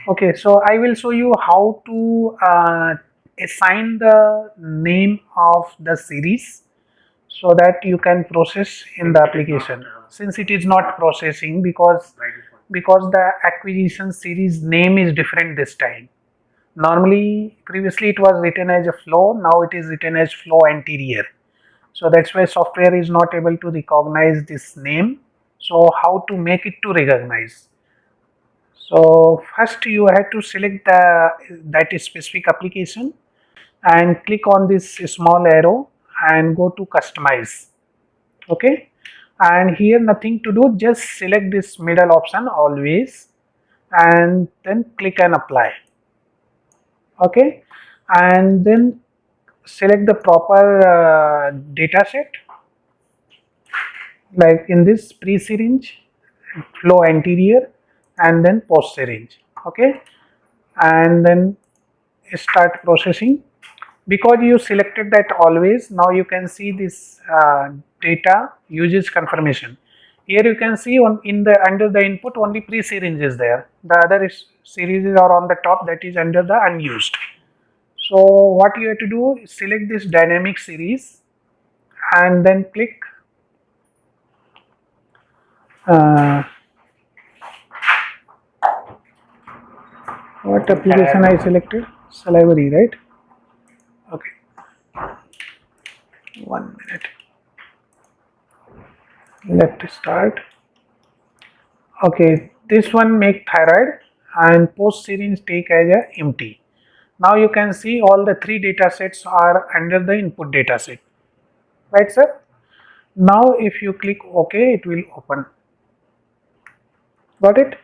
Okay, so I will show you how to assign the name of the series so that you can process in the application, since it is not processing because the acquisition series name is different this time. Normally previously it was written as a flow, now it is written as flow anterior, so that's why software is not able to recognize this name. So how to make it to recognize? So first you have to select that specific application and click on this small arrow and go to customize. Okay, and here nothing to do, just select this middle option always and then click and apply. Okay, and then select the proper data set, like in this pre-syringe, flow anterior, and then post syringe. Okay, and then start processing. Because you selected that always, now you can see this data uses confirmation. Here you can see on in the under the input only pre-syringe is there, the other series are on the top, that is under the unused. So what you have to do is select this dynamic series and then click uh, what application I selected, salivary, right? Okay, 1 minute, let's start. Okay, this one make thyroid and post syringe take as a empty. Now you can see all the three data sets are under the input data set, right sir? Now if you click OK, it will open. Got it?